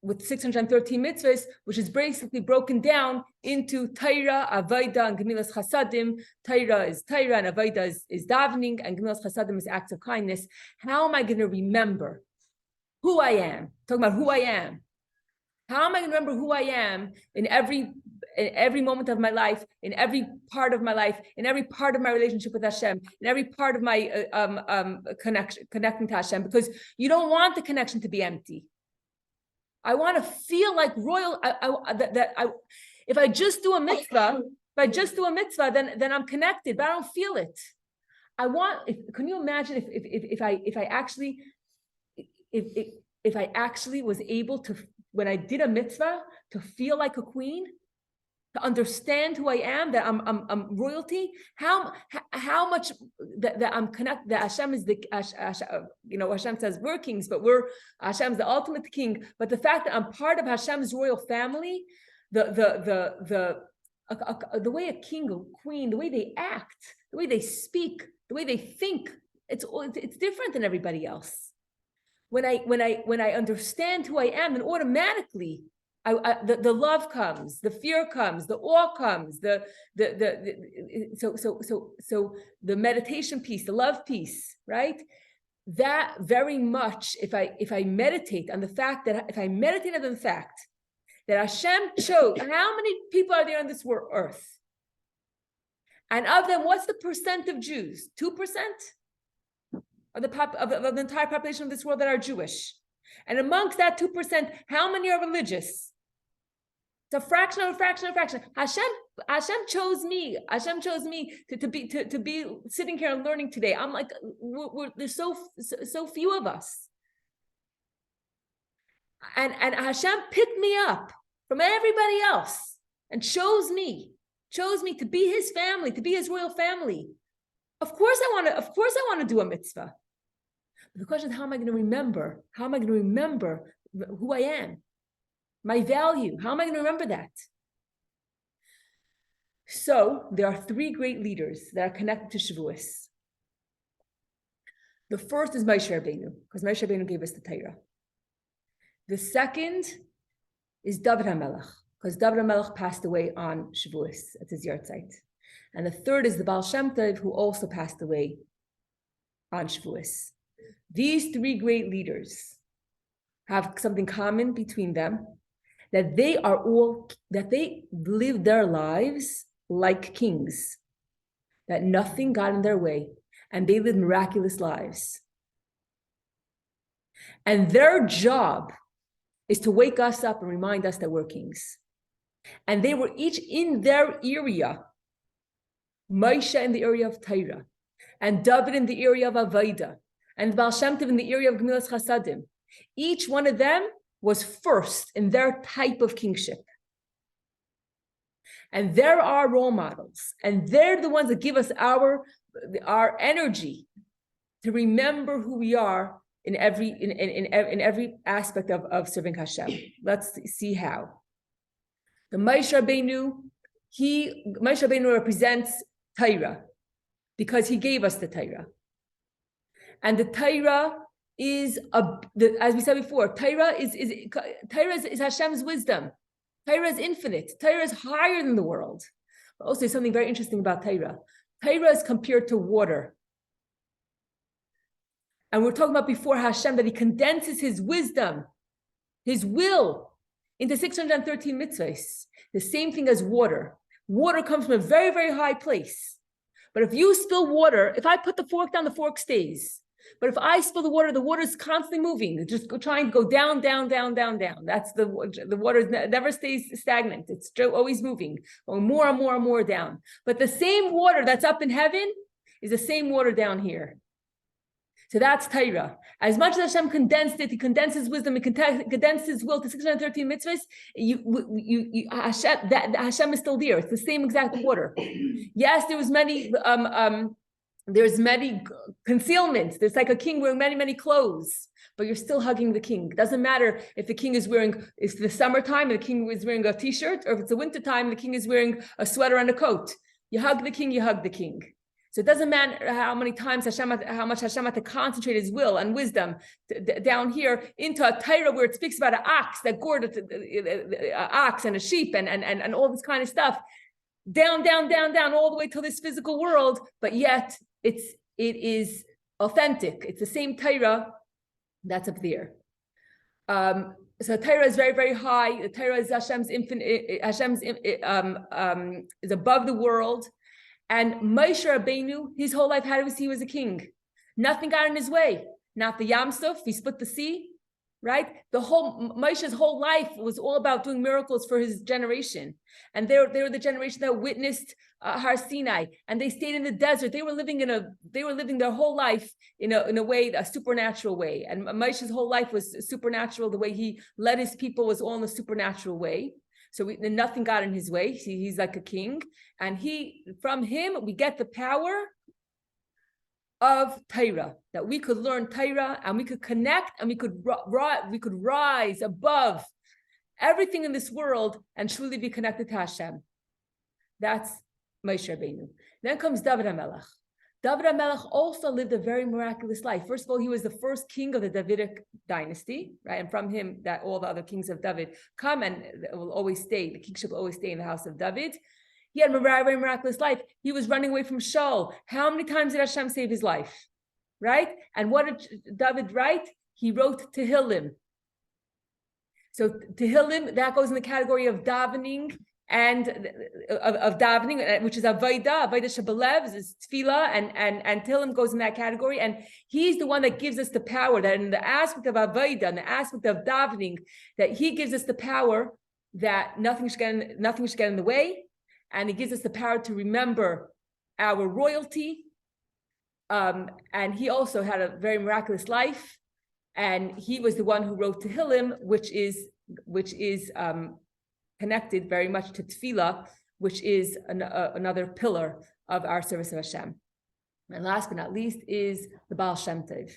with 613 mitzvahs, which is basically broken down into Torah, Avodah, and Gemilas Chasadim. Torah is Torah, and Avodah is davening, and Gemilas Chasadim is acts of kindness. How am I going to remember who I am? Talking about who I am. How am I going to remember who I am in every moment of my life, in every part of my life, in every part of my relationship with Hashem, in every part of my connecting to Hashem? Because you don't want the connection to be empty. I want to feel like royal. If I just do a mitzvah, then I'm connected, but I don't feel it. Can you imagine if I actually was able to, when I did a mitzvah, to feel like a queen, to understand who I am, that I'm royalty, how much that I'm connected, that Hashem is Hashem says we're kings, but Hashem's the ultimate king. But the fact that I'm part of Hashem's royal family, the way a king or queen, the way they act, the way they speak, the way they think, it's different than everybody else. When I understand who I am, then automatically The love comes, the fear comes, the awe comes, so the meditation piece, the love piece, right? That very much, if I meditate on the fact that that Hashem chose, how many people are there on this earth? And of them, what's the percent of Jews? 2% of the entire population of this world that are Jewish. And amongst that 2%, how many are religious? It's a fraction of a fraction of a fraction. Hashem chose me. Hashem chose me to be sitting here and learning today. I'm like, there's so few of us. And Hashem picked me up from everybody else and chose me to be his family, to be his royal family. Of course I want to do a mitzvah. But the question is, how am I going to remember? How am I going to remember who I am? My value. How am I going to remember that? So there are 3 great leaders that are connected to Shavuos. The first is Moshe Rabbeinu, because Moshe Rabbeinu gave us the Torah. The second is David HaMelech, because David HaMelech passed away on Shavuos at his yahrzeit. And the third is the Baal Shem Tov, who also passed away on Shavuos. These 3 great leaders have something common between them, that they live their lives like kings, that nothing got in their way, and they lived miraculous lives. And their job is to wake us up and remind us that we're kings. And they were each in their area. Moshe in the area of Torah, and David in the area of Avodah, and Baal Shem Tov in the area of Gemilas Chasadim. Each one of them was first in their type of kingship. And they're our role models. And they're the ones that give us our energy to remember who we are in every aspect of serving Hashem. Let's see how. The Moshe Rabbeinu represents Torah because he gave us the Torah. And the Torah is, as we said before, Torah is Hashem's wisdom. Torah is infinite. Torah is higher than the world. But also, there's something very interesting about Torah. Torah is compared to water. And we're talking about before Hashem that he condenses his wisdom, his will, into 613 mitzvahs. The same thing as water. Water comes from a very, very high place. But if you spill water, if I put the fork down, the fork stays. But if I spill the water is constantly moving. It's just trying to go down, down, down, down, down. That's the water never stays stagnant. It's always moving, going more and more and more down. But the same water that's up in heaven is the same water down here. So that's Torah. As much as Hashem condensed it, he condensed his wisdom, he condensed his will to 613 mitzvahs, Hashem is still there. It's the same exact water. Yes, there was there's many concealments. There's like a king wearing many, many clothes, but you're still hugging the king. It doesn't matter if the king is it's the summertime and the king is wearing a t-shirt, or if it's the wintertime, the king is wearing a sweater and a coat. You hug the king, you hug the king. So it doesn't matter how many times how much Hashem had to concentrate his will and wisdom down here into a Torah where it speaks about an ox that gored an ox and a sheep and all this kind of stuff, down, all the way to this physical world, but yet it is authentic. It's the same Torah that's up there. So Torah is very, very high. The Torah is Hashem's infinite. Is above the world. And Moshe Rabbeinu, his whole life, how he was a king. Nothing got in his way. Not the Yam Suf, he split the sea, right? Moshe's whole life was all about doing miracles for his generation. And they were the generation that witnessed Har Sinai, and they stayed in the desert. They were living their whole life in a way, a supernatural way. And Moshe's whole life was supernatural. The way he led his people was all in a supernatural way. So nothing got in his way. He's like a king, and from him we get the power of Torah, that we could learn Torah and we could connect and we could rise above everything in this world and truly be connected to Hashem. That's Moshe Rabbeinu. Then comes David HaMelech. David HaMelech also lived a very miraculous life. First of all, he was the first king of the Davidic dynasty, right? And from him, that all the other kings of David come and will always stay. The kingship will always stay in the house of David. He had a very, very miraculous life. He was running away from Shaul. How many times did Hashem save his life? Right? And what did David write? He wrote Tehillim. So Tehillim, that goes in the category of davening and of davening, which is Avodah Shebelev, is Tefillah, and Tehillim goes in that category. And he's the one that gives us the power, that in the aspect of Avodah, in the aspect of davening, that he gives us the power that nothing should get in the way. And he gives us the power to remember our royalty. And he also had a very miraculous life. And he was the one who wrote Tehillim, which is connected very much to Tefillah, which is another pillar of our service of Hashem. And last but not least is the Baal Shem Tov.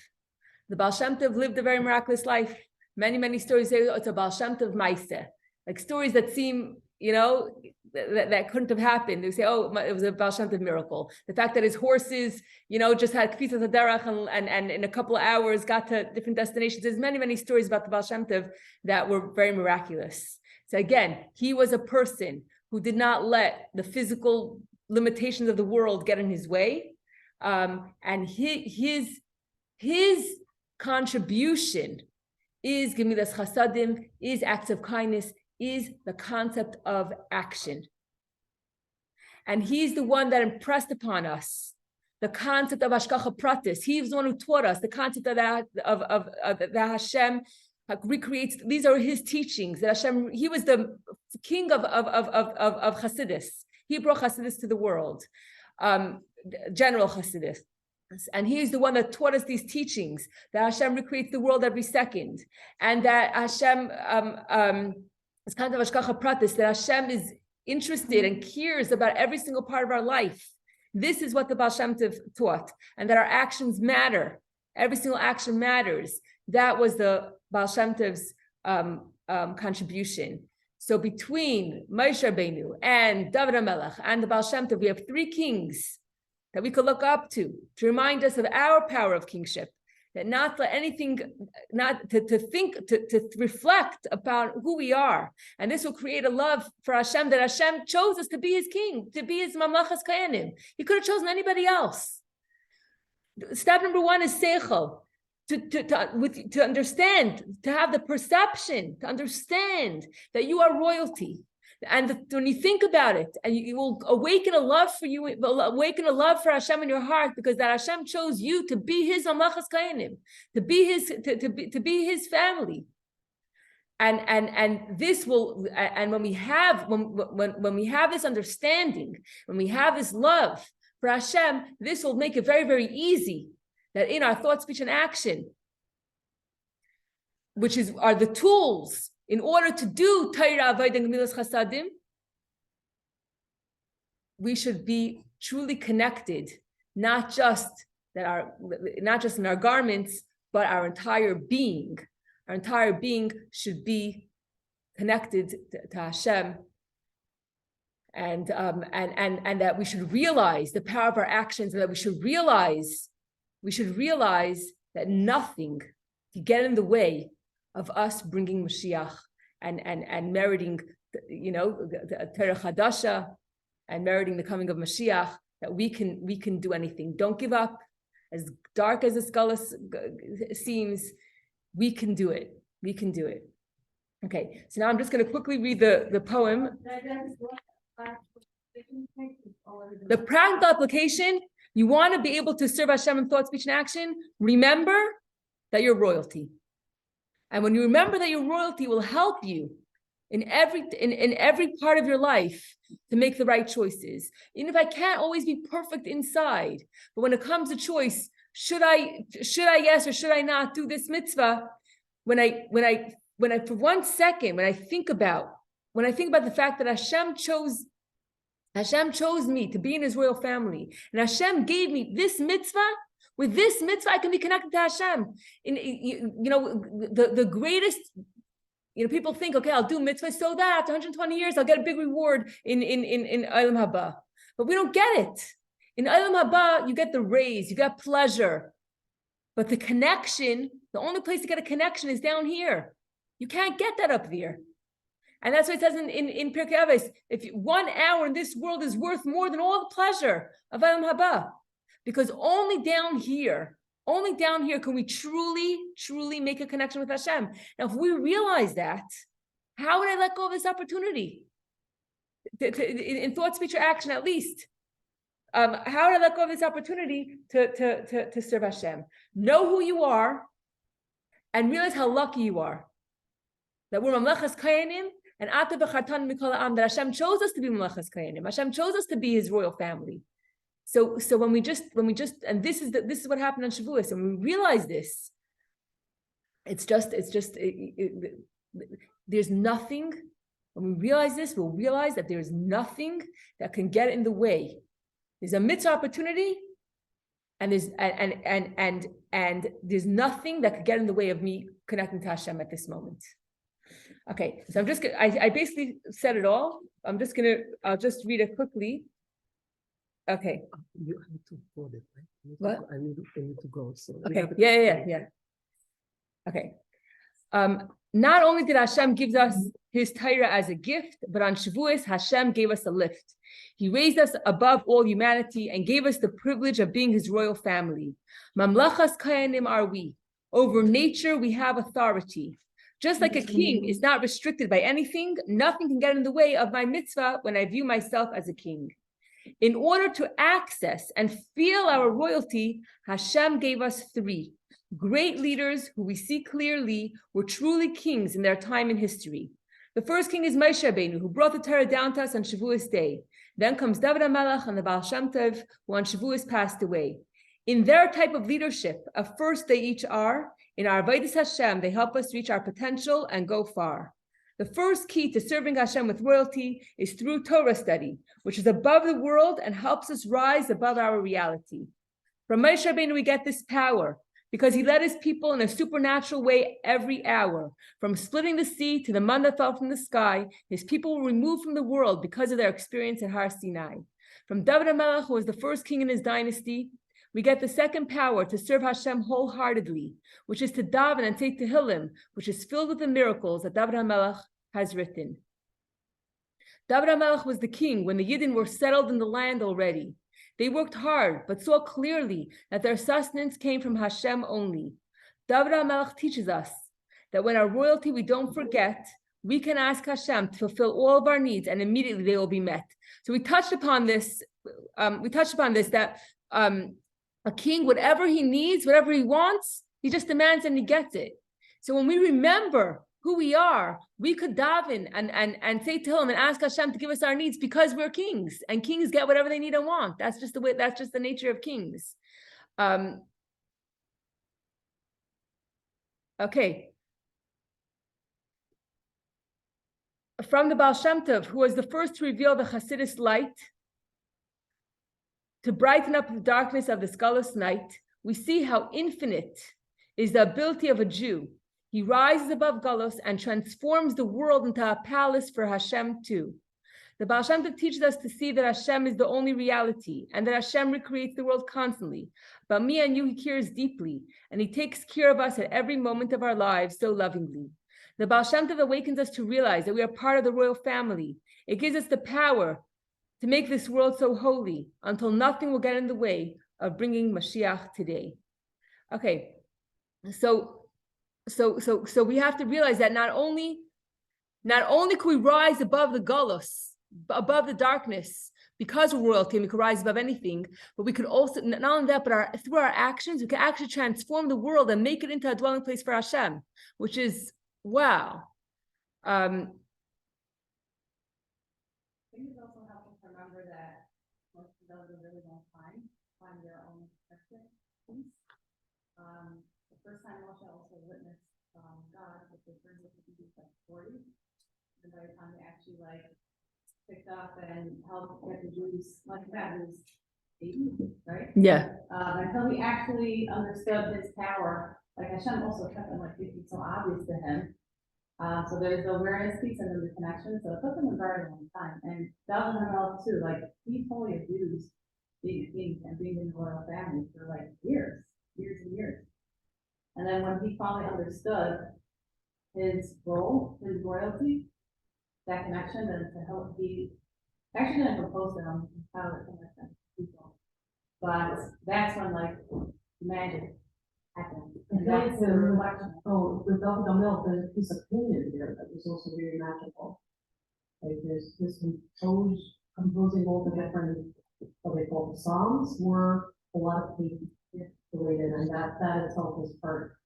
The Baal Shem Tov lived a very miraculous life. Many, many stories say it's a Baal Shem Tov Maaseh, like stories that seem, that couldn't have happened. They say, oh, it was a Baal Shem Tov miracle. The fact that his horses, just had kfisas haderach and in a couple of hours got to different destinations. There's many, many stories about the Baal Shem Tov that were very miraculous. So again, he was a person who did not let the physical limitations of the world get in his way. And his contribution is Gemilas Chasadim, is acts of kindness, is the concept of action. And he's the one that impressed upon us the concept of Hashgacha Pratis. He's the one who taught us the concept of that Hashem recreates. These are his teachings. That Hashem, he was the king of Hasidus. He brought Hasidus to the world, general Hasidus. And he's the one that taught us these teachings, that Hashem recreates the world every second, and that Hashem it's kind of Hashgacha Pratis, that Hashem is interested and cares about every single part of our life. This is what the Baal Shem Tov taught, and that our actions matter. Every single action matters. That was the Baal Shem Tov's contribution. So between Moshe Rabbeinu and David HaMelech and the Baal Shem Tov, we have three kings that we could look up to remind us of our power of kingship. That not let anything, not to think, to reflect about who we are. And this will create a love for Hashem, that Hashem chose us to be his king, to be his mamlachas kayanim. He could have chosen anybody else. Step number one is seichel, to understand, to have the perception, to understand that you are royalty. And when you think about it, and you will awaken a love for you, awaken a love for Hashem in your heart, because that Hashem chose you to be his mamlachas kayanim, to be his family. And this will, and when we have this understanding, when we have this love for Hashem, this will make it very, very easy that in our thought, speech, and action, which are the tools in order to do Torah, Avodah, and Gemilas Chasadim, we should be truly connected, not just in our garments, but our entire being. Our entire being should be connected to Hashem, and that we should realize the power of our actions, and that we should realize that nothing can get in the way of us bringing Mashiach and meriting, the Terech Hadasha, and meriting the coming of Mashiach, that we can do anything. Don't give up. As dark as the skull seems, we can do it. We can do it. Okay, so now I'm just going to quickly read the poem. The practical application, you want to be able to serve Hashem in thought, speech, and action. Remember that you're royalty. And when you remember that your royalty, will help you in every part of your life to make the right choices. Even if I can't always be perfect inside, but when it comes to choice, should I yes or should I not do this mitzvah? When I for 1 second, when I think about the fact that Hashem chose me to be in his royal family, and Hashem gave me this mitzvah. With this mitzvah, I can be connected to Hashem. The greatest, people think, okay, I'll do mitzvah so that after 120 years, I'll get a big reward in Olam Haba. But we don't get it. In Olam Haba, you get the raise, you get pleasure. But the connection, the only place to get a connection is down here. You can't get that up there. And that's what it says in Perek Avos, if 1 hour in this world is worth more than all the pleasure of Olam Haba. Because only down here can we truly make a connection with Hashem. Now, if we realize that, how would I let go of this opportunity? In thought, speech, or action, at least. How would I let go of this opportunity to serve Hashem? Know who you are and realize how lucky you are. That we're Mamlechas Kayanim and Ata B'chartan Mikol Ha'am, that Hashem chose us to be Mamlechas Kayanim. Hashem chose us to be His royal family. So when we just, and this is what happened on Shavuos, and we realize this, there's nothing. When we realize this, we'll realize that there's nothing that can get in the way. There's a mitzvah opportunity, and there's nothing that could get in the way of me connecting to Hashem at this moment. Okay, so I'm just gonna, I basically said it all. I'll just read it quickly. Okay. You have to forward it, right? What? I need to go. So okay. Yeah. Okay. Not only did Hashem give us His Torah as a gift, but on Shavuos, Hashem gave us a lift. He raised us above all humanity and gave us the privilege of being His royal family. Mamlachas Kayanim are we. Over nature, we have authority. Just like a king is not restricted by anything, nothing can get in the way of my mitzvah when I view myself as a king. In order to access and feel our royalty, Hashem gave us 3 great leaders who we see clearly were truly kings in their time in history. The first king is Moshe Rabbeinu, who brought the Torah down to us on Shavuos day. Then comes David HaMelech and the Baal Shem Tov, who on Shavuos passed away. In their type of leadership, first they each are. In our Avodas Hashem, they help us reach our potential and go far. The first key to serving Hashem with royalty is through Torah study, which is above the world and helps us rise above our reality. From Moshe Rabbeinu, we get this power because he led his people in a supernatural way every hour. From splitting the sea to the manna that fell from the sky, his people were removed from the world because of their experience at Har Sinai. From David HaMelech, who was the first king in his dynasty, we get the second power to serve Hashem wholeheartedly, which is to daven and say Tehillim, which is filled with the miracles that David HaMelech has written. David HaMelech was the king when the Yidden were settled in the land already. They worked hard, but saw clearly that their sustenance came from Hashem only. David HaMelech teaches us that when our royalty we don't forget, we can ask Hashem to fulfill all of our needs, and immediately they will be met. So we touched upon this. That a king, whatever he needs, whatever he wants, he just demands and he gets it. So when we remember who we are, we could daven and say to him and ask Hashem to give us our needs because we're kings, and kings get whatever they need and want. That's just the nature of kings. Okay. From the Baal Shem Tov, who was the first to reveal the Hasidus light, to brighten up the darkness of the scholars' night, we see how infinite is the ability of a Jew. He rises above Galus and transforms the world into a palace for Hashem too. The Baal Shem Tov teaches us to see that Hashem is the only reality and that Hashem recreates the world constantly. But me and you, he cares deeply, and he takes care of us at every moment of our lives so lovingly. The Baal Shem Tov awakens us to realize that we are part of the royal family. It gives us the power to make this world so holy until nothing will get in the way of bringing Mashiach today. Okay, so we have to realize that not only can we rise above the galus, above the darkness, because we're royalty, and we can rise above anything, but we could also, not only that, but through our actions, we can actually transform the world and make it into a dwelling place for Hashem, which is, wow. I think it's also helpful to remember that most of those a really long time find their own perspective. The first time Moshe also witnessed God, which was brings us to be like 40. And by the time they actually picked up and helped get the Jews like that, it was 80, right? Yeah. Until he actually understood his power, like Hashem also kept him it's so obvious to him. So there's the awareness piece and then the connection. So it took him a very long time. And David HaMelech too, he's holy of Jews. being a king and being in the royal family for like years and years. And then when he finally understood his role, his royalty, that connection, and to help, he actually didn't propose to him how to connect them to people. But that's when like magic happened. And that's the reflection. Oh, with Dr. Milk, there's a piece of painting there that was also very magical. Like there's this composing all the different, what they call the songs, were a lot of painting related, and that itself was part.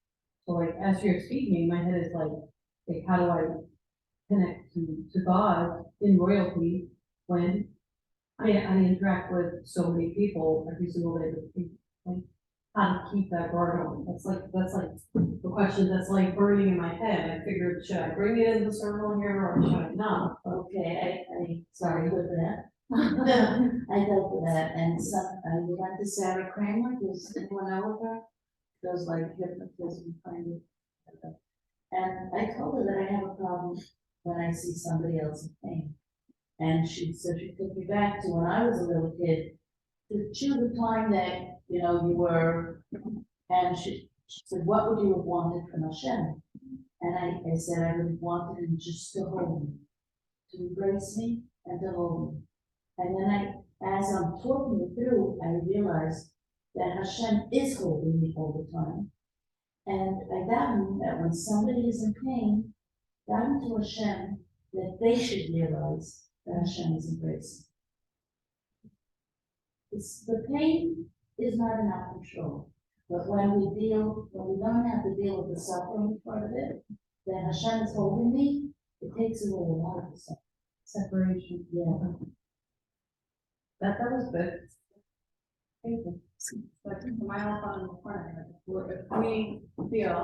So like, as you're speaking, my head is like how do I connect to God in royalty when I interact with so many people every single day with people, like how to keep that guard on. That's like the question that's like burning in my head. I figured, should I bring it in the circle here or should I not? Okay, I sorry for that. I dealt with that, and I went to Sarah Kramer, does anyone know of her? Does like hypnotism kind of. And I told her that I have a problem when I see somebody else in pain. And she said she took me back to when I was a little kid, to the time that, you know, you were, and she said, what would you have wanted from Hashem? And I said, I would have wanted him just to hold me, to embrace me and to hold me. And then as I'm talking it through, I realized that Hashem is holding me all the time. And I got him that when somebody is in pain, got him to Hashem, that they should realize that Hashem is embracing. The pain is not in our control. But when we don't have to deal with the suffering part of it, that Hashem is holding me, it takes away a lot of the suffering. Separation. Yeah. That was good. Thank you. So I think my own fun in the corner, if we feel